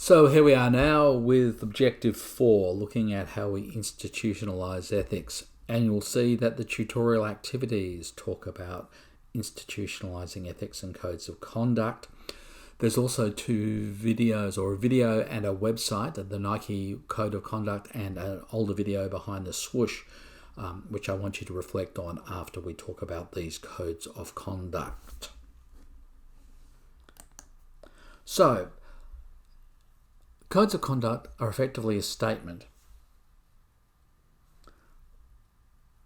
So here we are now with Objective 4, looking at how we institutionalise ethics. And you'll see that the tutorial activities talk about institutionalising ethics and codes of conduct. There's also two videos, or a video and a website, the Nike Code of Conduct, and an older video behind the swoosh, which I want you to reflect on after we talk about these codes of conduct. So, codes of conduct are effectively a statement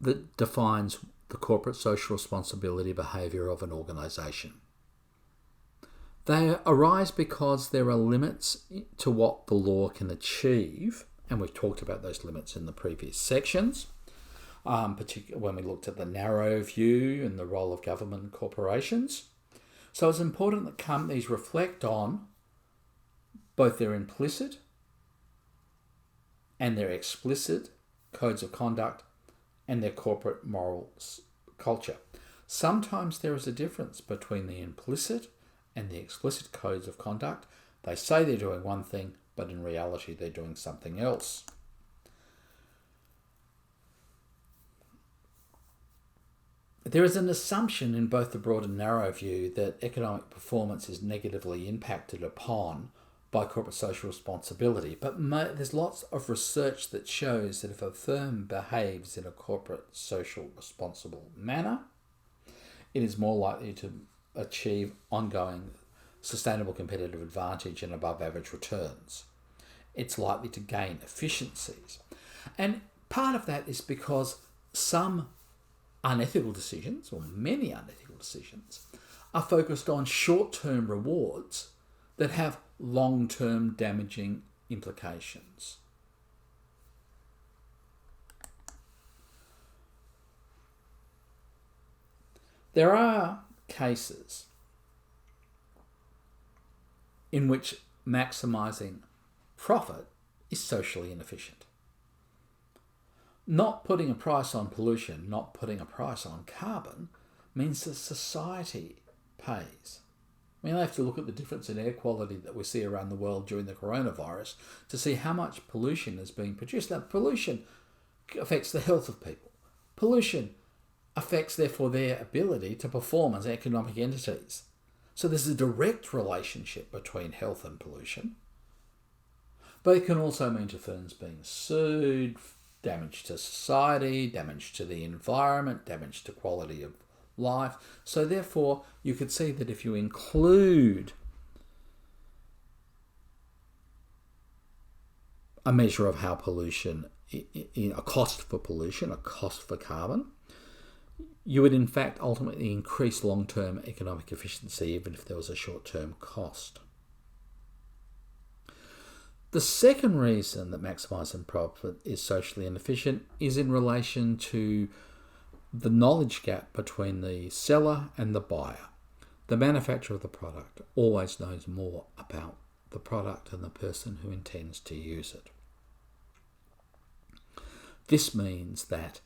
that defines the corporate social responsibility behaviour of an organisation. They arise because there are limits to what the law can achieve, and we've talked about those limits in the previous sections, particularly when we looked at the narrow view and the role of government and corporations. So it's important that companies reflect on both their implicit and their explicit codes of conduct and their corporate moral culture. Sometimes there is a difference between the implicit and the explicit codes of conduct. They say they're doing one thing, but in reality they're doing something else. There is an assumption in both the broad and narrow view that economic performance is negatively impacted upon by corporate social responsibility, but there's lots of research that shows that if a firm behaves in a corporate social responsible manner, it is more likely to achieve ongoing sustainable competitive advantage and above average returns. It's likely to gain efficiencies. And part of that is because some unethical decisions, or many unethical decisions, are focused on short-term rewards that have long-term damaging implications. There are cases in which maximising profit is socially inefficient. Not putting a price on pollution, not putting a price on carbon, means that society pays. I mean, I have to look at the difference in air quality that we see around the world during the coronavirus to see how much pollution is being produced. Now, pollution affects the health of people. Pollution affects, therefore, their ability to perform as economic entities. So there's a direct relationship between health and pollution. But it can also mean to firms being sued, damage to society, damage to the environment, damage to quality of life. So therefore, you could see that if you include a measure of how pollution, a cost for pollution, a cost for carbon, you would in fact ultimately increase long-term economic efficiency even if there was a short-term cost. The second reason that maximising profit is socially inefficient is in relation to the knowledge gap between the seller and the buyer. The manufacturer of the product always knows more about the product than the person who intends to use it. This means that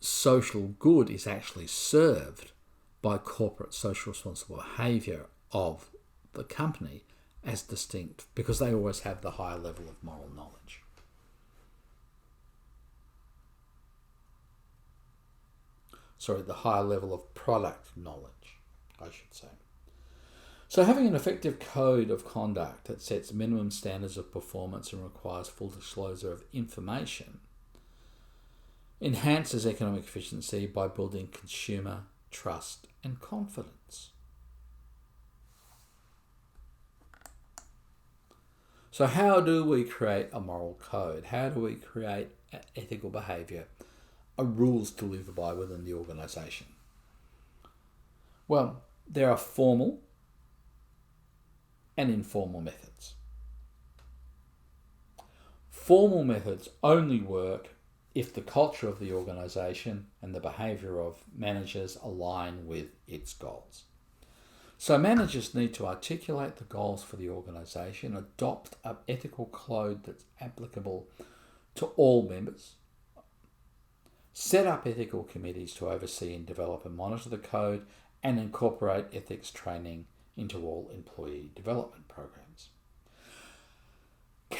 social good is actually served by corporate social responsible behaviour of the company as distinct, because they always have the higher level of moral knowledge. Sorry, the higher level of product knowledge, I should say. So having an effective code of conduct that sets minimum standards of performance and requires full disclosure of information enhances economic efficiency by building consumer trust and confidence. So how do we create a moral code? How do we create ethical behaviour, rules to live by within the organisation? Well, there are formal and informal methods. Formal methods only work if the culture of the organisation and the behaviour of managers align with its goals. So managers need to articulate the goals for the organisation, adopt an ethical code that's applicable to all members, set up ethical committees to oversee and develop and monitor the code, and incorporate ethics training into all employee development programs.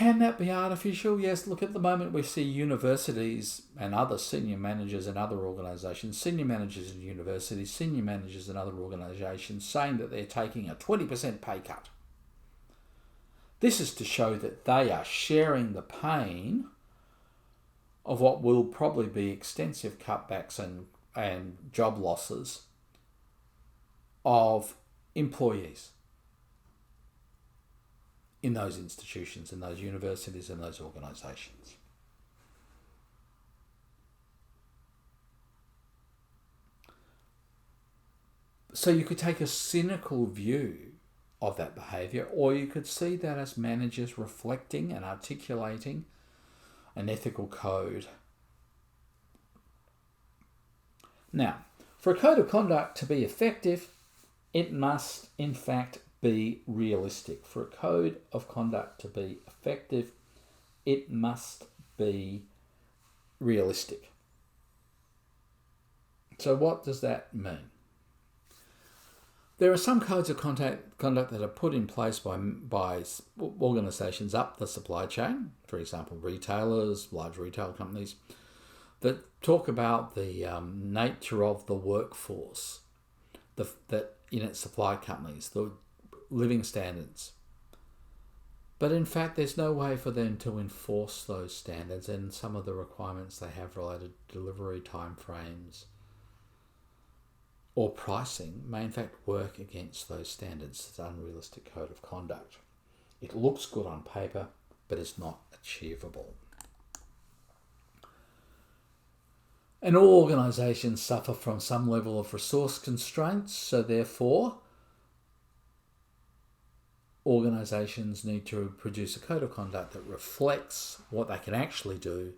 can that be artificial? Yes. Look, at the moment we see universities and other senior managers in other organisations, senior managers in universities, senior managers in other organisations saying that they're taking a 20% pay cut. This is to show that they are sharing the pain of what will probably be extensive cutbacks and job losses of employees in those institutions, in those universities, in those organisations. So you could take a cynical view of that behaviour, or you could see that as managers reflecting and articulating an ethical code. Now, for a code of conduct to be effective, it must, in fact, be realistic. For a code of conduct to be effective, it must be realistic. So what does that mean? There are some codes of conduct that are put in place by organisations up the supply chain, for example, retailers, large retail companies, that talk about the nature of the workforce that in its supply companies, the living standards. But in fact, there's no way for them to enforce those standards, and some of the requirements they have related to delivery timeframes or pricing may in fact work against those standards. It's an unrealistic code of conduct. It looks good on paper, but it's not achievable. And all organisations suffer from some level of resource constraints, so therefore organisations need to produce a code of conduct that reflects what they can actually do,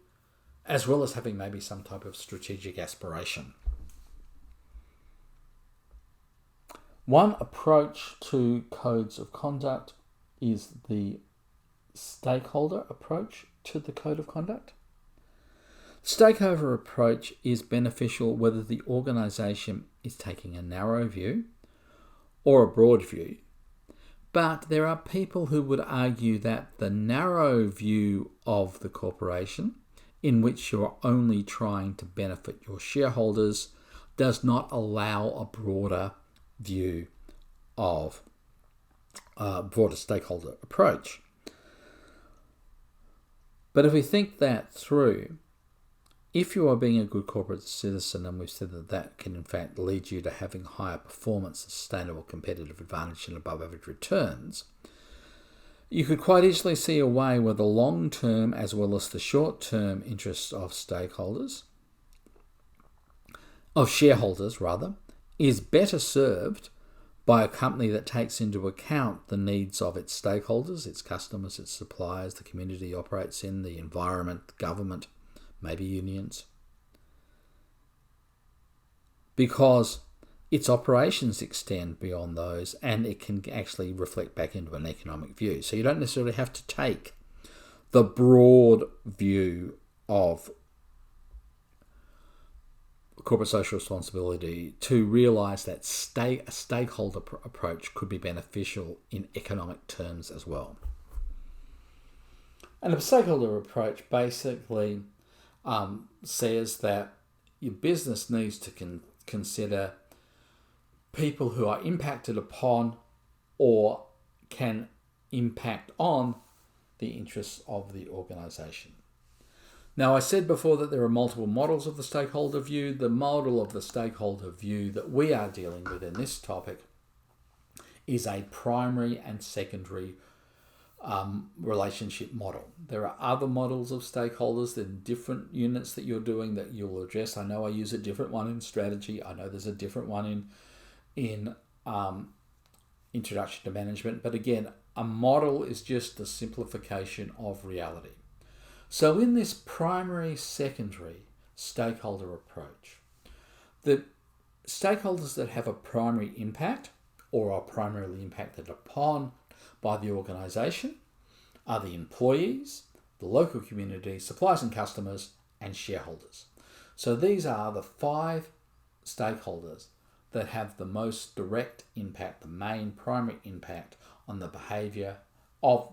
as well as having maybe some type of strategic aspiration. One approach to codes of conduct is the stakeholder approach to the code of conduct. Stakeholder approach is beneficial whether the organisation is taking a narrow view or a broad view. But there are people who would argue that the narrow view of the corporation, in which you're only trying to benefit your shareholders, does not allow a broader view of broader stakeholder approach. But if we think that through, if you are being a good corporate citizen, and we've said that that can in fact lead you to having higher performance, sustainable competitive advantage and above average returns, you could quite easily see a way where the long-term as well as the short-term interests of stakeholders, of shareholders rather, is better served by a company that takes into account the needs of its stakeholders, its customers, its suppliers, the community it operates in, the environment, government, maybe unions. Because its operations extend beyond those, and it can actually reflect back into an economic view. So you don't necessarily have to take the broad view of corporate social responsibility to realise that a stakeholder approach could be beneficial in economic terms as well. And a stakeholder approach basically says that your business needs to consider people who are impacted upon or can impact on the interests of the organisation. Now, I said before that there are multiple models of the stakeholder view. The model of the stakeholder view that we are dealing with in this topic is a primary and secondary relationship model. There are other models of stakeholders in different units that you're doing that you'll address. I know I use a different one in strategy. I know there's a different one in introduction to management. But again, a model is just a simplification of reality. So in this primary, secondary stakeholder approach, the stakeholders that have a primary impact or are primarily impacted upon by the organisation are the employees, the local community, suppliers and customers, and shareholders. So these are the 5 stakeholders that have the most direct impact, the main primary impact on the behaviour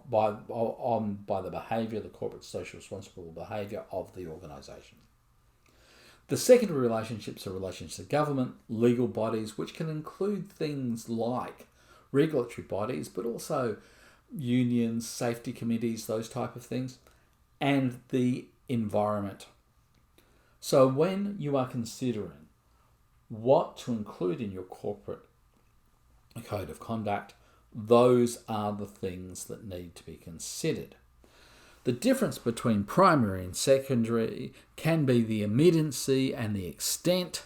by the behaviour, the corporate social responsible behaviour of the organisation. The secondary relationships are relations to government, legal bodies, which can include things like regulatory bodies, but also unions, safety committees, those type of things, and the environment. So when you are considering what to include in your corporate code of conduct, those are the things that need to be considered. The difference between primary and secondary can be the immediacy and the extent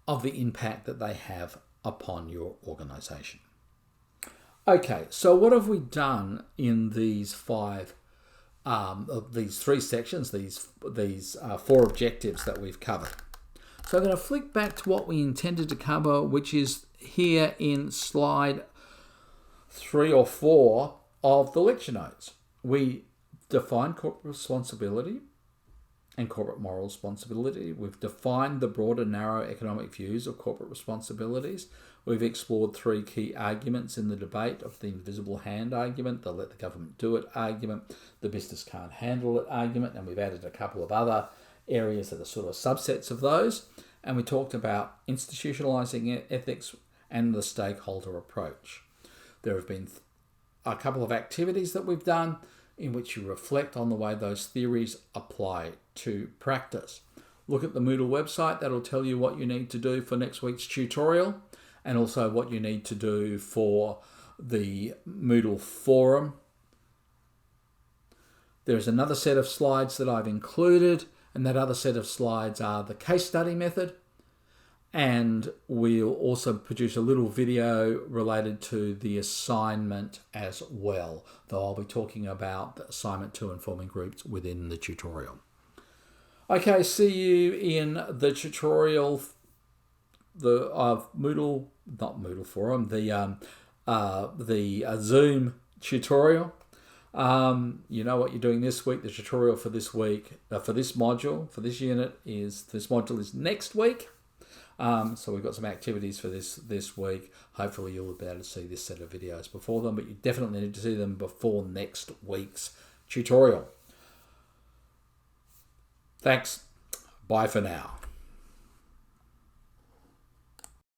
of the impact that they have upon your organisation. Okay, so what have we done in these these three sections, these four objectives that we've covered? So I'm going to flick back to what we intended to cover, which is here in slide 3 or 4 of the lecture notes. We defined corporate responsibility and corporate moral responsibility. We've defined the broad and narrow economic views of corporate responsibilities. We've explored 3 key arguments in the debate of the invisible hand argument, the let the government do it argument, the business can't handle it argument, and we've added a couple of other areas that are sort of subsets of those. And we talked about institutionalizing ethics and the stakeholder approach. There have been a couple of activities that we've done in which you reflect on the way those theories apply to practice. Look at the Moodle website. That'll tell you what you need to do for next week's tutorial, and also what you need to do for the Moodle forum. There's another set of slides that I've included, and that other set of slides are the case study method. And we'll also produce a little video related to the assignment as well, though I'll be talking about the assignment 2 and forming groups within the tutorial. Okay, see you in the tutorial, the Moodle, not Moodle forum, the Zoom tutorial. You know what you're doing this week. The tutorial for this week, for this module, for this unit is next week. So we've got some activities for this week. Hopefully you'll be able to see this set of videos before them, but you definitely need to see them before next week's tutorial. Thanks. Bye for now.